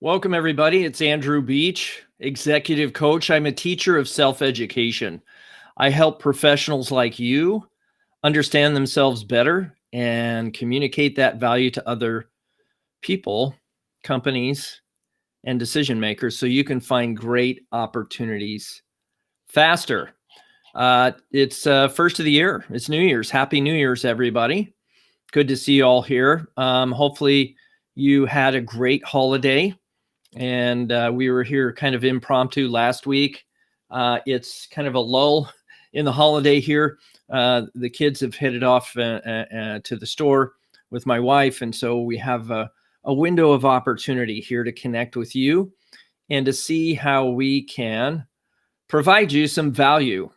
Welcome, everybody. It's Andrew Beach, executive coach. I'm a teacher of self-education. I help professionals like you understand themselves better and communicate that value to other people, companies, and decision makers so you can find great opportunities faster. It's first of the year. It's New Year's. Happy New Year's, everybody. Good to see you all here. Hopefully you had a great holiday. And we were here kind of impromptu last week. It's kind of a lull in the holiday here. The kids have headed off to the store with my wife, and so we have a window of opportunity here to connect with you and to see how we can provide you some value.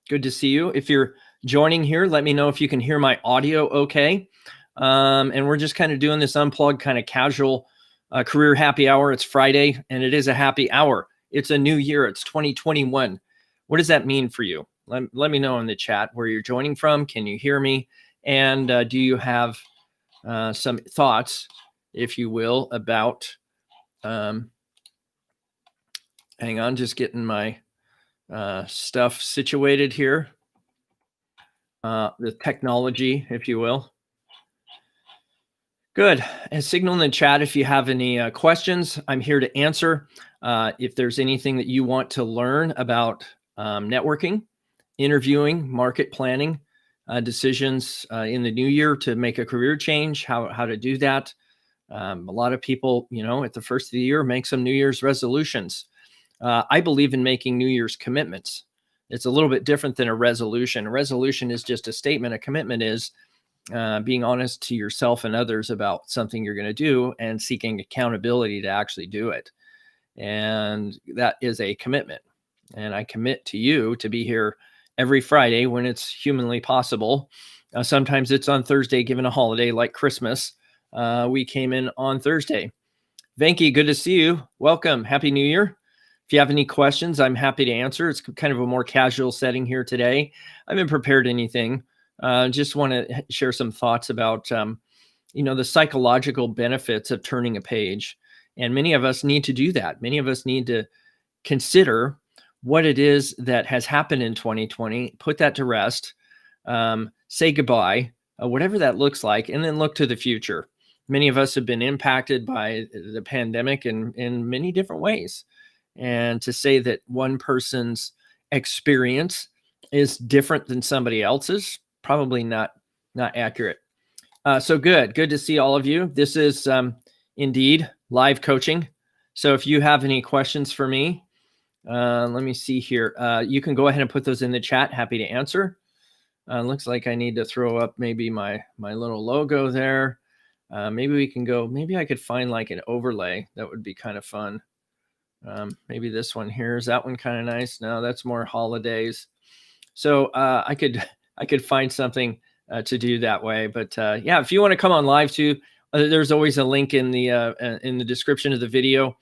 Good to see you. If you're joining here, let me know if you can hear my audio okay. And we're just kind of doing this unplugged, kind of casual career happy hour. It's Friday and it is a happy hour. It's a new year. It's 2021. What does that mean for you? Let me know in the chat where you're joining from. Can you hear me? And do you have some thoughts, if you will, about, hang on, just getting my stuff situated here. The technology, if you will. Good. And signal in the chat if you have any questions. I'm here to answer. If there's anything that you want to learn about networking, interviewing, market planning, decisions in the new year to make a career change, how to do that. A lot of people, at the first of the year, make some New Year's resolutions. I believe in making New Year's commitments. It's a little bit different than a resolution. A resolution is just a statement. A commitment is being honest to yourself and others about something you're going to do and seeking accountability to actually do it. And that is a commitment. And I commit to you to be here every Friday when it's humanly possible. Sometimes it's on Thursday, given a holiday like Christmas. We came in on Thursday. Venki, good to see you. Welcome. Happy New Year. If you have any questions, I'm happy to answer. It's kind of a more casual setting here today. I haven't prepared anything. Just want to share some thoughts about, the psychological benefits of turning a page. And many of us need to do that. Many of us need to consider what it is that has happened in 2020, put that to rest, say goodbye, whatever that looks like, and then look to the future. Many of us have been impacted by the pandemic in many different ways. And to say that one person's experience is different than somebody else's, probably not accurate. So good to see all of you. This is indeed live coaching. So if you have any questions for me, let me see here. You can go ahead and put those in the chat. Happy to answer. Looks like I need to throw up maybe my little logo there. Maybe we can go, maybe I could find like an overlay. That would be kind of fun. Maybe this one here. Is that one kind of nice? No, that's more holidays. So I could find something to do that way. But yeah, if you want to come on live too, there's always a link in the description of the video,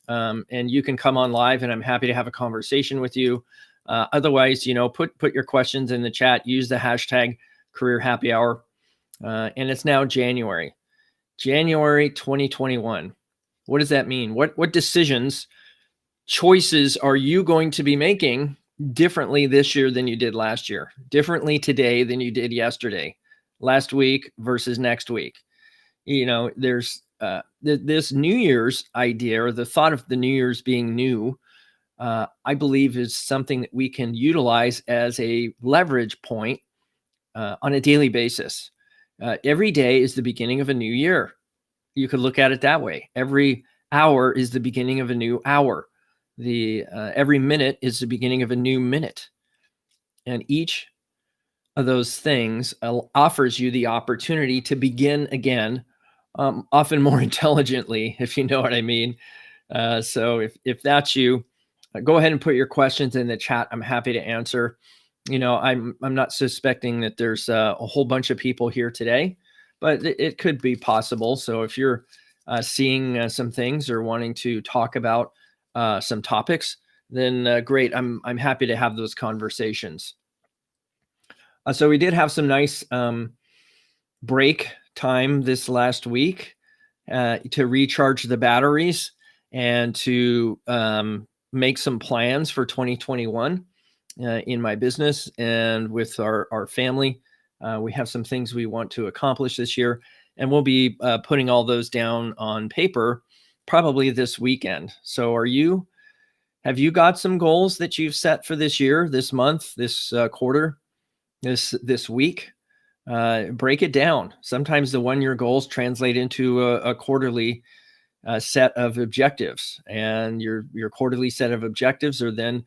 and you can come on live, and I'm happy to have a conversation with you. Otherwise, put your questions in the chat. Use the hashtag Career Happy Hour, and it's now January 2021. What does that mean? What decisions, choices are you going to be making differently this year than you did last year, differently today than you did yesterday, last week versus next week? There's this New Year's idea, or the thought of the New Year's being new, I believe is something that we can utilize as a leverage point on a daily basis. Every day is the beginning of a new year. You could look at it that way. Every hour is the beginning of a new hour. Every minute is the beginning of a new minute. And each of those things offers you the opportunity to begin again, often more intelligently, if you know what I mean. So if that's you, go ahead and put your questions in the chat. I'm happy to answer. I'm not suspecting that there's a whole bunch of people here today, but it could be possible. So if you're seeing some things or wanting to talk about some topics, then great. I'm happy to have those conversations. So we did have some nice break time this last week to recharge the batteries and to make some plans for 2021 in my business and with our family. We have some things we want to accomplish this year, and we'll be putting all those down on paper probably this weekend. So have you got some goals that you've set for this year, this month, this quarter, this week? Break it down. Sometimes the 1 year goals translate into a quarterly set of objectives, and your quarterly set of objectives are then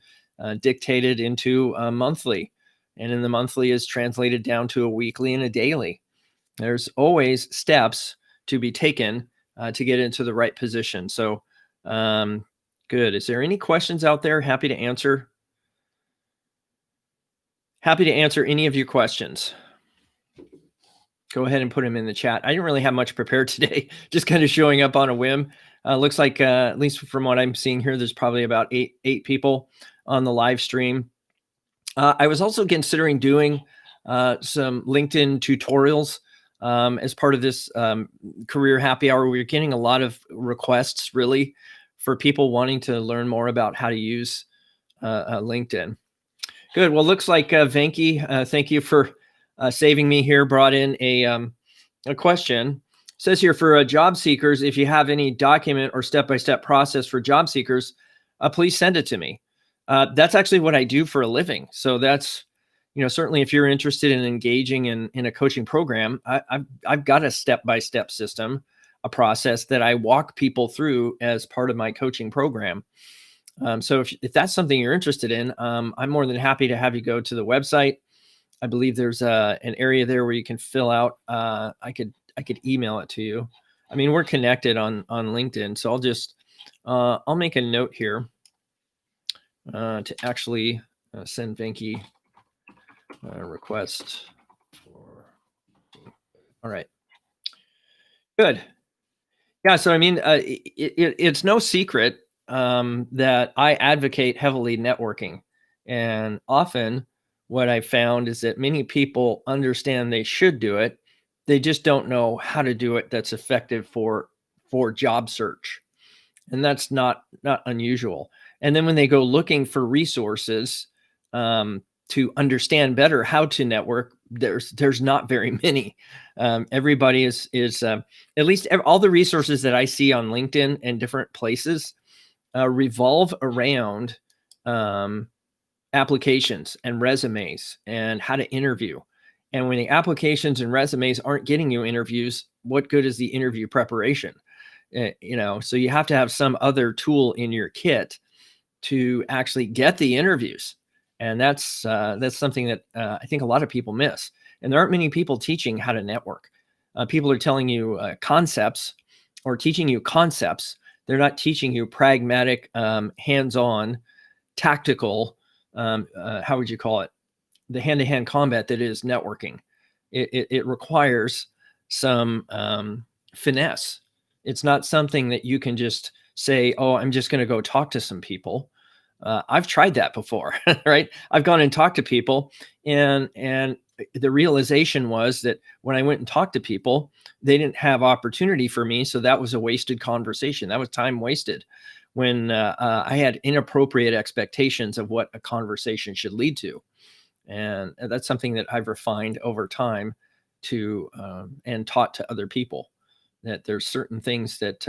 dictated into a monthly, and in the monthly is translated down to a weekly and a daily. There's always steps to be taken to get into the right position. So good. Is there any questions out there? Happy to answer. Happy to answer any of your questions. Go ahead and put them in the chat. I didn't really have much prepared today, just kind of showing up on a whim. Looks like, at least from what I'm seeing here, there's probably about eight people on the live stream. I was also considering doing some LinkedIn tutorials as part of this career happy hour. We're getting a lot of requests really for people wanting to learn more about how to use LinkedIn. Good. Well, looks like Venki, thank you for saving me here, brought in a question. It says here, for job seekers, if you have any document or step-by-step process for job seekers, please send it to me. That's actually what I do for a living. So that's, certainly if you're interested in engaging in a coaching program, I've got a step-by-step system, a process that I walk people through as part of my coaching program. So if that's something you're interested in, I'm more than happy to have you go to the website. I believe there's an area there where you can fill out. I could email it to you. I mean, we're connected on LinkedIn, so I'll make a note here to actually send Venki a request. All right, good. Yeah, so I mean, it's no secret that I advocate heavily networking, and often what I found is that many people understand they should do it. They just don't know how to do it that's effective for job search. And that's not unusual. And then when they go looking for resources to understand better how to network, there's not very many. Everybody is at least all the resources that I see on LinkedIn and different places revolve around applications and resumes and how to interview. And when the applications and resumes aren't getting you interviews, what good is the interview preparation? So you have to have some other tool in your kit to actually get the interviews. And that's something that I think a lot of people miss. And there aren't many people teaching how to network. People are telling you concepts or teaching you concepts. They're not teaching you pragmatic, hands-on, tactical, how would you call it? The hand-to-hand combat that is networking. It requires some finesse. It's not something that you can just say, oh, I'm just going to go talk to some people. I've tried that before, right? I've gone and talked to people, and the realization was that when I went and talked to people, they didn't have opportunity for me. So that was a wasted conversation. That was time wasted when I had inappropriate expectations of what a conversation should lead to. And that's something that I've refined over time to and taught to other people, that there's certain things that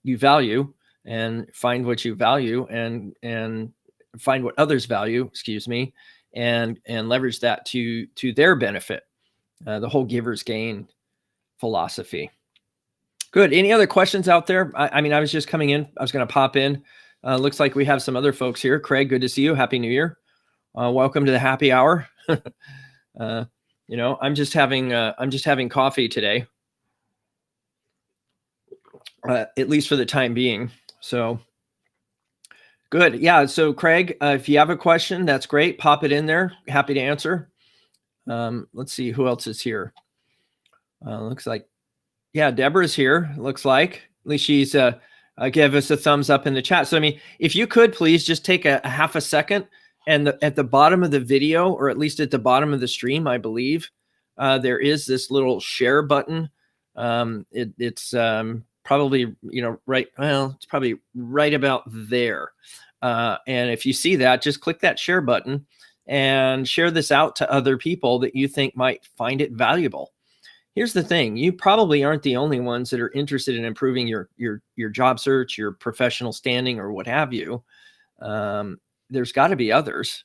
you value, and find what you value and find what others value, and leverage that to their benefit. The whole giver's gain philosophy. Good. Any other questions out there? I mean, I was just coming in. I was going to pop in. Looks like we have some other folks here. Craig, good to see you. Happy New Year. Welcome to the happy hour. I'm just having coffee today, at least for the time being. So good. Yeah. So Craig, if you have a question, that's great. Pop it in there. Happy to answer. Let's see who else is here. Looks like, yeah, Deborah's here. Looks like, at least she's give us a thumbs up in the chat. So, I mean, if you could please just take a half a second, and at the bottom of the video, or at least at the bottom of the stream, I believe there is this little share button. It's probably, right. Well, it's probably right about there. And if you see that, just click that share button and share this out to other people that you think might find it valuable. Here's the thing: you probably aren't the only ones that are interested in improving your job search, your professional standing, or what have you. There's got to be others,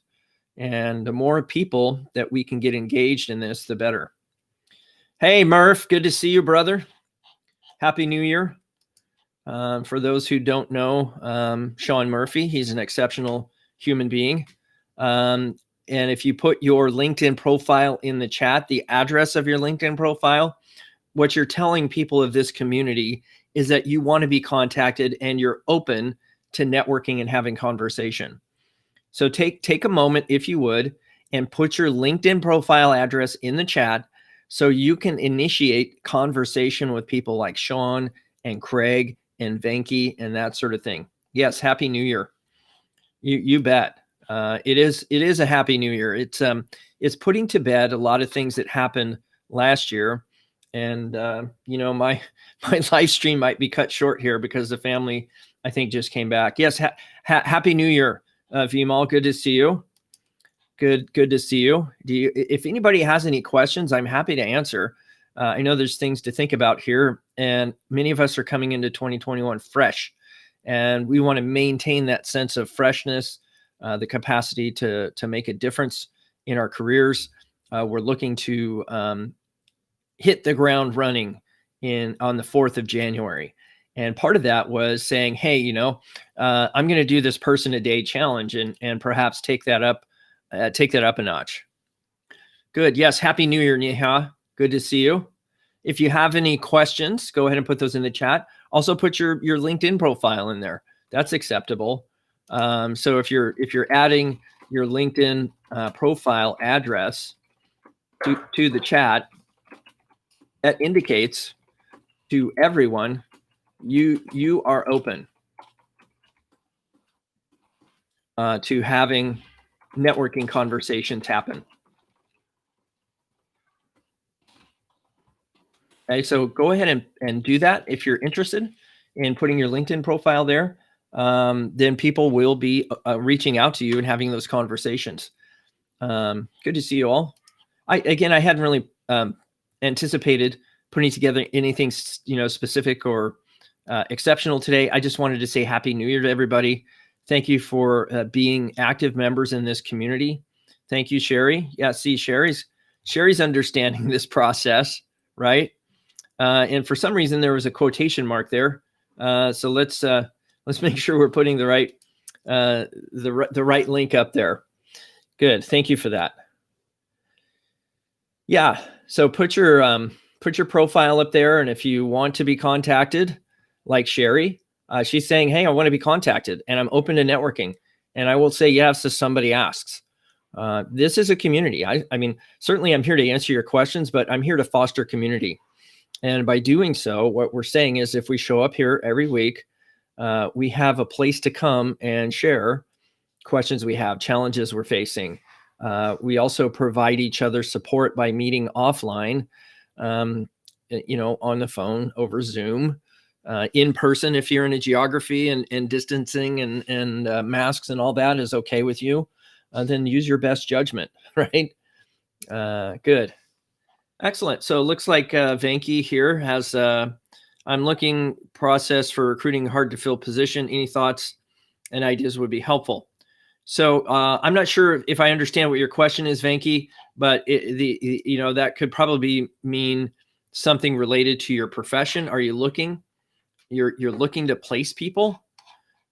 and the more people that we can get engaged in this, the better. Hey, Murph, good to see you, brother. Happy New Year. For those who don't know, Sean Murphy, he's an exceptional human being. And if you put your LinkedIn profile in the chat, the address of your LinkedIn profile, what you're telling people of this community is that you want to be contacted and you're open to networking and having conversation. So take a moment, if you would, and put your LinkedIn profile address in the chat so you can initiate conversation with people like Sean and Craig and Venki and that sort of thing. Yes, Happy New Year. You bet. It is a Happy New Year. It's putting to bed a lot of things that happened last year, and my live stream might be cut short here because the family, I think, just came back. Yes, Happy New Year, Vimal. Good to see you. Good to see you. If anybody has any questions, I'm happy to answer. I know there's things to think about here, and many of us are coming into 2021 fresh, and we want to maintain that sense of freshness. The capacity to make a difference in our careers. We're looking to hit the ground running on the 4th of January. And part of that was saying, hey, I'm going to do this person a day challenge and perhaps take that up a notch. Good. Yes. Happy New Year, Neha. Good to see you. If you have any questions, go ahead and put those in the chat. Also put your LinkedIn profile in there. That's acceptable. So if you're adding your LinkedIn profile address to the chat, that indicates to everyone you are open to having networking conversations happen. Okay, so go ahead and do that if you're interested in putting your LinkedIn profile there. Then people will be reaching out to you and having those conversations. Good to see you all. I hadn't really anticipated putting together anything specific or exceptional today. I just wanted to say Happy New Year to everybody. Thank you for being active members in this community. Thank you, Sherry. Yeah, see, Sherry's understanding this process, right? And for some reason there was a quotation mark there. So let's make sure we're putting the right link up there. Good. Thank you for that. Yeah. So put your profile up there, and if you want to be contacted, like Sherry, she's saying, "Hey, I want to be contacted, and I'm open to networking." And I will say yes if somebody asks. This is a community. I mean, certainly I'm here to answer your questions, but I'm here to foster community. And by doing so, what we're saying is if we show up here every week, we have a place to come and share questions we have, challenges we're facing. We also provide each other support by meeting offline, on the phone, over Zoom, in person if you're in a geography and distancing and masks and all that is okay with you, then use your best judgment, right? Good. Excellent. So it looks like Venki here has, I'm looking process for recruiting hard to fill position. Any thoughts and ideas would be helpful. So I'm not sure if I understand what your question is, Venki, but that could probably mean something related to your profession. Are you looking? You're looking to place people?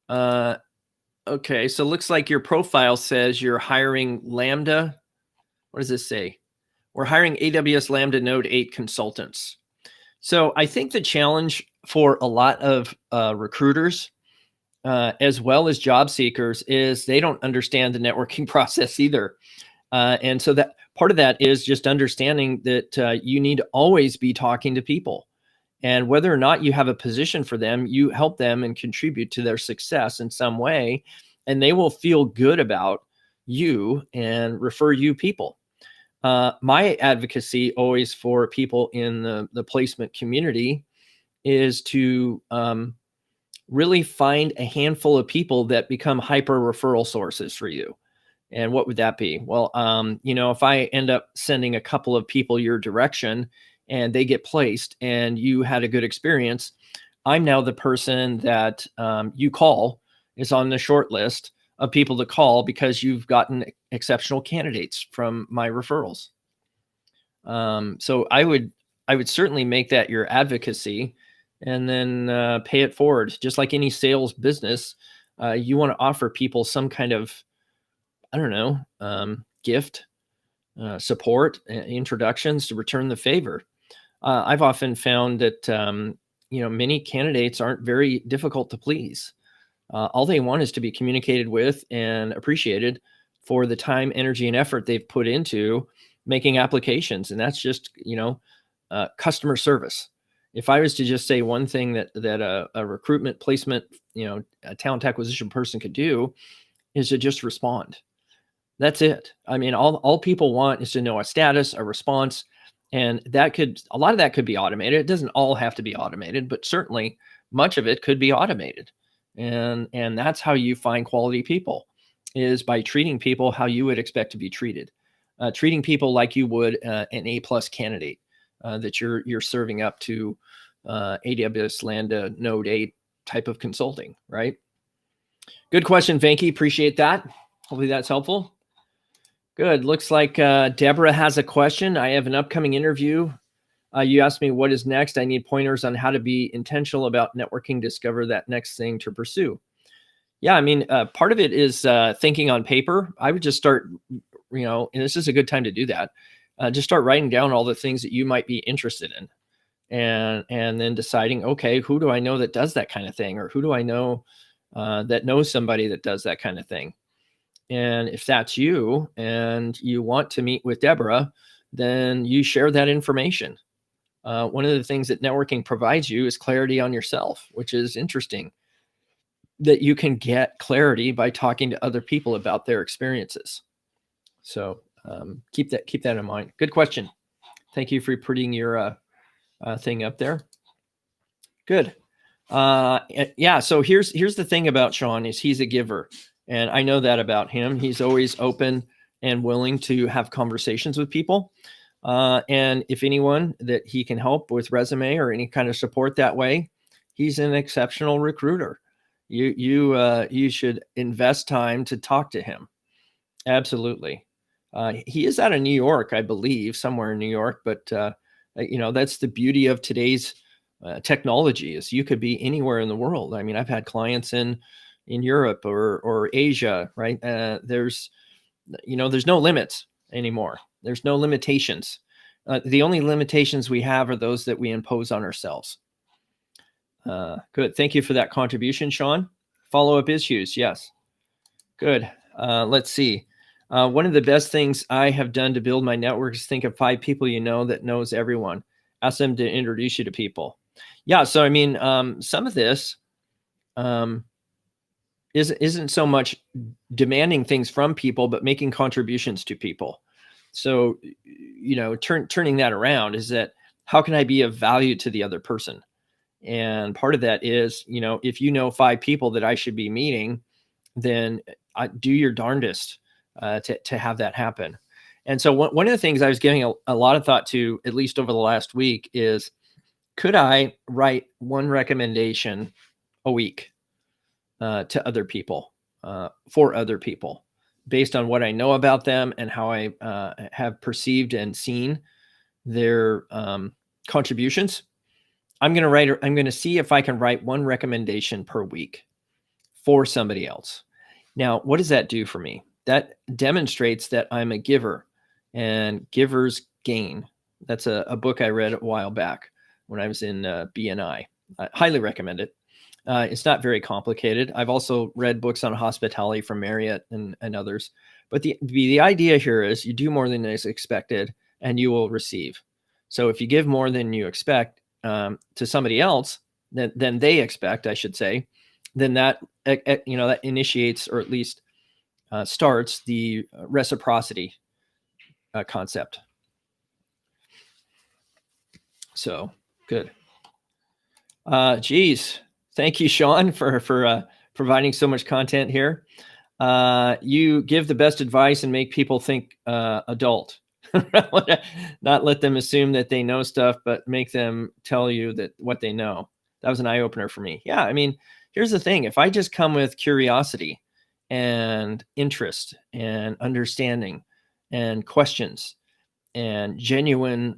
Okay, so it looks like your profile says you're hiring Lambda. What does this say? We're hiring AWS Lambda Node 8 consultants. So I think the challenge for a lot of recruiters, as well as job seekers, is they don't understand the networking process either. And so that part of that is just understanding that you need to always be talking to people. And whether or not you have a position for them, you help them and contribute to their success in some way, and they will feel good about you and refer you people. My advocacy always for people in the placement community is to really find a handful of people that become hyper referral sources for you. And what would that be? Well, if I end up sending a couple of people your direction and they get placed and you had a good experience, I'm now the person that you call is on the short list of people to call because you've gotten exceptional candidates from my referrals. So I would certainly make that your advocacy, and then pay it forward. Just like any sales business, you want to offer people some kind of, I don't know, gift, support, introductions to return the favor. I've often found that many candidates aren't very difficult to please. All they want is to be communicated with and appreciated for the time, energy, and effort they've put into making applications, and that's just customer service. If I was to just say one thing that a recruitment placement, a talent acquisition person could do, is to just respond. That's it. I mean, all people want is to know a status, a response, and a lot of that could be automated. It doesn't all have to be automated, but certainly much of it could be automated. And that's how you find quality people, is by treating people how you would expect to be treated. Treating people like you would an A+ candidate that you're serving up to AWS Lambda Node 8 type of consulting, right? Good question, Venki. Appreciate that. Hopefully that's helpful. Good. Looks like Deborah has a question. I have an upcoming interview. You asked me what is next. I need pointers on how to be intentional about networking, discover that next thing to pursue. Yeah, I mean, part of it is thinking on paper. I would just start, and this is a good time to do that. Just start writing down all the things that you might be interested in, and then deciding, okay, who do I know that does that kind of thing, or who do I know that knows somebody that does that kind of thing. And if that's you and you want to meet with Deborah, then you share that information. One of the things that networking provides you is clarity on yourself, which is interesting, that you can get clarity by talking to other people about their experiences. So keep that in mind. Good question. Thank you for putting your thing up there. Good. Yeah. So here's the thing about Sean, is he's a giver. And I know that about him. He's always open and willing to have conversations with people. And if anyone that he can help with resume or any kind of support that way, he's an exceptional recruiter. You should invest time to talk to him. Absolutely. He is out of New York, I believe, somewhere in New York. But that's the beauty of today's technology, is you could be anywhere in the world. I mean, I've had clients in Europe or Asia, right? There's no limits anymore. There's no limitations. The only limitations we have are those that we impose on ourselves. Good. Thank you for that contribution, Sean. Follow-up issues. Yes. Good. Let's see. One of the best things I have done to build my network is think of 5 people you know that knows everyone. Ask them to introduce you to people. Yeah. So, I mean, some of this isn't so much demanding things from people, but making contributions to people. So, turning that around is that, how can I be of value to the other person? And part of that is, if you know 5 people that I should be meeting, then do your darndest to have that happen. And so one of the things I was giving a lot of thought to, at least over the last week, is, could I write one recommendation a week to other people, for other people, based on what I know about them and how I have perceived and seen their contributions? I'm going to see if I can write one recommendation per week for somebody else. Now, what does that do for me? That demonstrates that I'm a giver, and givers gain. That's a book I read a while back when I was in BNI. I highly recommend it. It's not very complicated. I've also read books on hospitality from Marriott and others. But the idea here is, you do more than is expected and you will receive. So if you give more than you expect to somebody else, than they expect, I should say, then that that initiates, or at least starts, the reciprocity concept. So good. Geez. Thank you, Sean, for providing so much content here. You give the best advice and make people think adult. Not let them assume that they know stuff, but make them tell you that what they know. That was an eye opener for me. Yeah, I mean, here's the thing: if I just come with curiosity and interest and understanding and questions and genuine,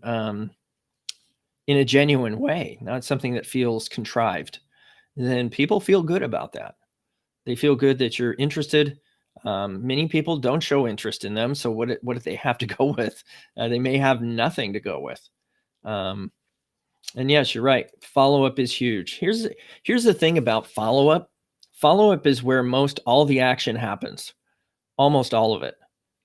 in a genuine way, not something that feels contrived, then people feel good about that. They feel good that you're interested. Many people don't show interest in them. So what do they have to go with? They may have nothing to go with. Um, and yes, you're right. Follow-up is huge. Here's the thing about follow-up. Follow-up is where most all the action happens, almost all of it.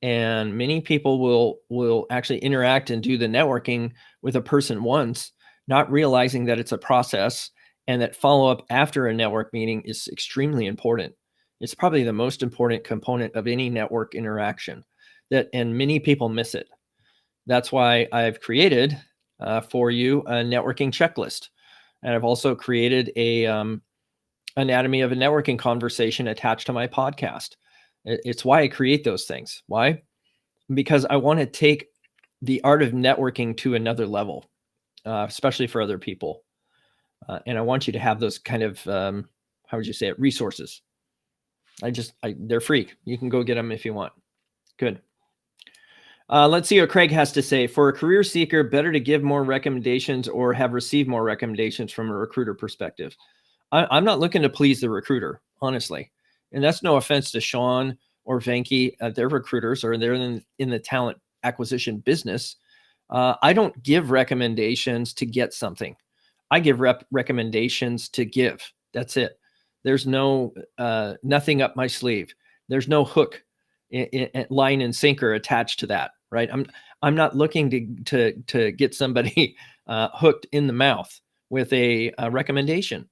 And many people will actually interact and do the networking with a person once, not realizing that it's a process and that follow-up after a network meeting is extremely important. It's probably the most important component of any network interaction, and many people miss it. That's why I've created for you a networking checklist. And I've also created a anatomy of a networking conversation attached to my podcast. It's why I create those things. Why? Because I want to take the art of networking to another level, especially for other people. And I want you to have those kind of, how would you say it, resources. They're free. You can go get them if you want. Good. Let's see what Craig has to say. For a career seeker, better to give more recommendations or have received more recommendations from a recruiter perspective. I'm not looking to please the recruiter, honestly. And that's no offense to Sean or Venki. They're recruiters, or they're in the talent acquisition business. I don't give recommendations to get something. I give recommendations to give. That's it. There's no nothing up my sleeve. There's no hook, line and sinker attached to that, right? I'm not looking to get somebody hooked in the mouth with a recommendation.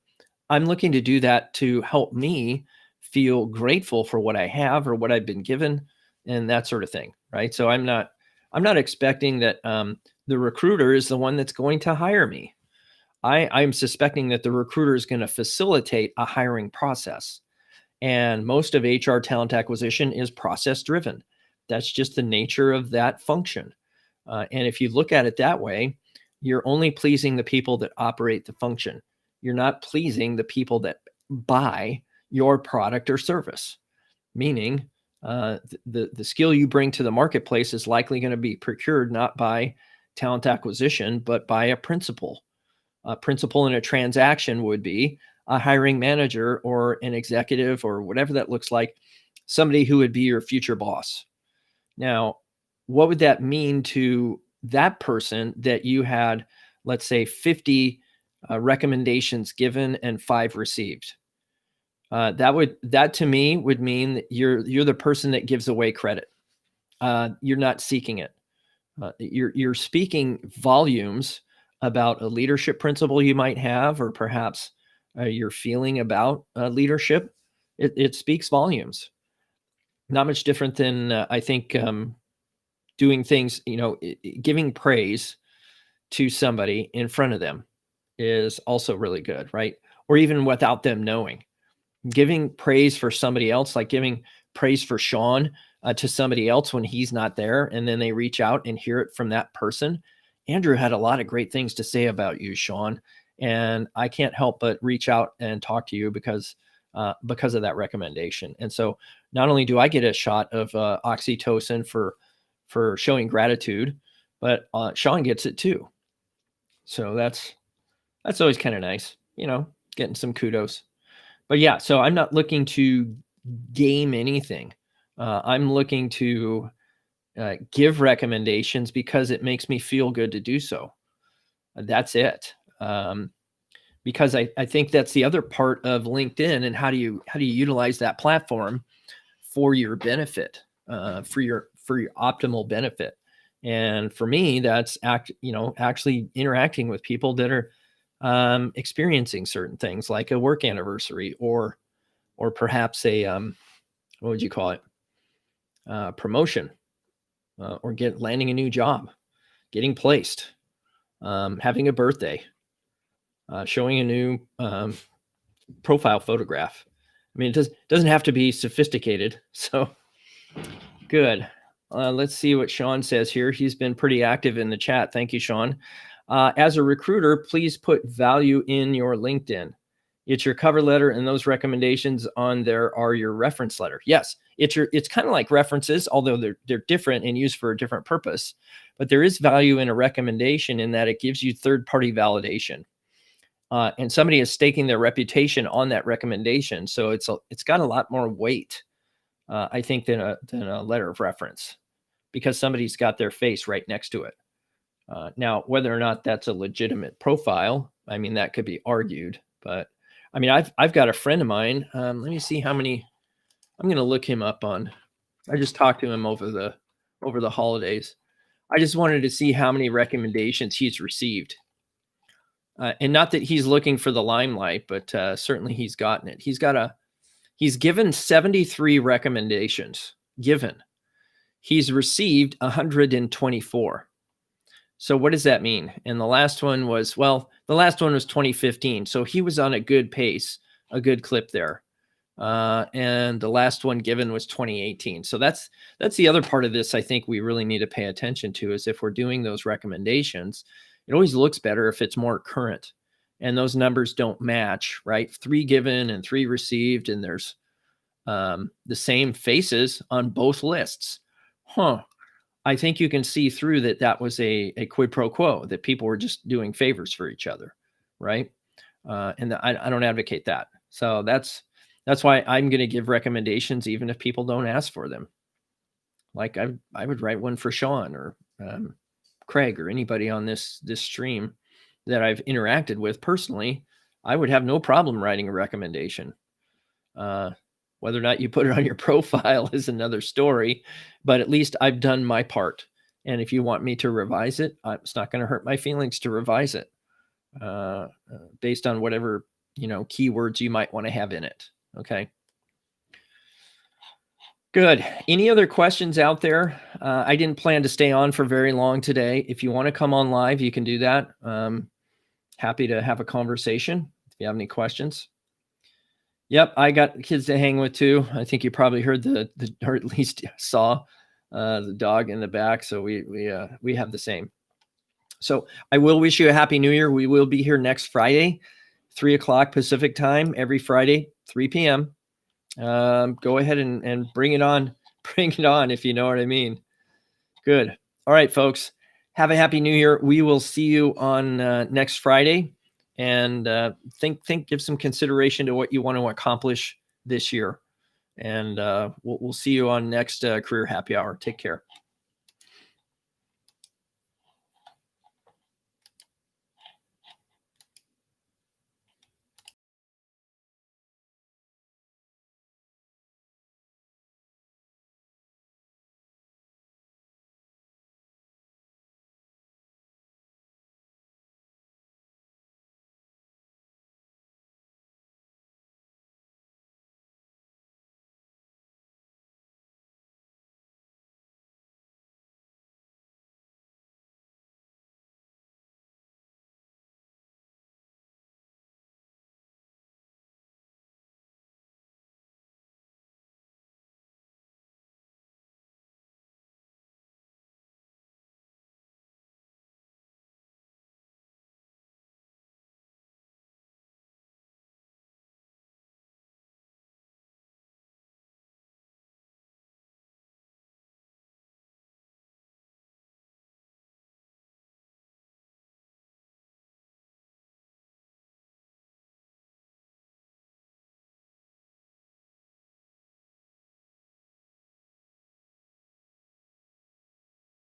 I'm looking to do that to help me feel grateful for what I have or what I've been given, and that sort of thing, right? So I'm not expecting that the recruiter is the one that's going to hire me. I'm suspecting that the recruiter is going to facilitate a hiring process. And most of HR talent acquisition is process driven. That's just the nature of that function. And if you look at it that way, you're only pleasing the people that operate the function. You're not pleasing the people that buy your product or service, meaning the skill you bring to the marketplace is likely going to be procured not by talent acquisition, but by a principal. A principal in a transaction would be a hiring manager or an executive or whatever that looks like, somebody who would be your future boss. Now, what would that mean to that person that you had, let's say, 50 recommendations given and 5 received? That to me would mean that you're the person that gives away credit. You're not seeking it. You're speaking volumes about a leadership principle you might have, or perhaps your feeling about leadership. It speaks volumes. Not much different than I think doing things, giving praise to somebody in front of them is also really good, right? Or even without them knowing. Giving praise for somebody else, like giving praise for Sean to somebody else when he's not there, and then they reach out and hear it from that person. Andrew had a lot of great things to say about you, Sean, and I can't help but reach out and talk to you because of that recommendation. And so not only do I get a shot of oxytocin for showing gratitude, but Sean gets it too. So that's always kind of nice, getting some kudos. But yeah, so I'm not looking to game anything. I'm looking to give recommendations because it makes me feel good to do so. That's it. Because I think that's the other part of LinkedIn, and how do you utilize that platform for your benefit, for your optimal benefit. And for me, that's actually interacting with people that are experiencing certain things, like a work anniversary, or perhaps a what would you call it, promotion, or landing a new job, getting placed, having a birthday, showing a new profile photograph. I mean, it doesn't have to be sophisticated. So good. Let's see what Sean says here. He's been pretty active in the chat. Thank you, Sean. As a recruiter, please put value in your LinkedIn. It's your cover letter, and those recommendations on there are your reference letter. Yes, it's kind of like references, although they're different and used for a different purpose. But there is value in a recommendation in that it gives you third-party validation. And somebody is staking their reputation on that recommendation. So it's got a lot more weight, I think, than a letter of reference, because somebody's got their face right next to it. Now, whether or not that's a legitimate profile, I mean, that could be argued. But I mean, I've got a friend of mine. Let me see how many. I'm going to look him up on. I just talked to him over the holidays. I just wanted to see how many recommendations he's received. And not that he's looking for the limelight, but certainly he's gotten it. He's given 73 recommendations. He's received 124. So what does that mean? And the last one was 2015. So he was on a good pace, a good clip there. And the last one given was 2018. So that's the other part of this I think we really need to pay attention to, is if we're doing those recommendations, it always looks better if it's more current and those numbers don't match, right? 3 given and 3 received, and there's the same faces on both lists. I think you can see through that was a quid pro quo, that people were just doing favors for each other, right? And I don't advocate that. So that's why I'm going to give recommendations even if people don't ask for them. Like I would write one for Sean or Craig or anybody on this stream that I've interacted with personally. I would have no problem writing a recommendation. Whether or not you put it on your profile is another story, but at least I've done my part. And if you want me to revise it, it's not going to hurt my feelings to revise it based on whatever, keywords you might want to have in it. Okay. Good. Any other questions out there? I didn't plan to stay on for very long today. If you want to come on live, you can do that. Happy to have a conversation if you have any questions. Yep, I got kids to hang with too. I think you probably heard or at least saw the dog in the back. So we have the same. So I will wish you a happy New Year. We will be here next Friday, 3:00 Pacific time, every Friday, 3 p.m. Go ahead and bring it on. Bring it on, if you know what I mean. Good. All right, folks. Have a happy New Year. We will see you on next Friday. And give some consideration to what you want to accomplish this year. And we'll see you on next Career Happy Hour. Take care.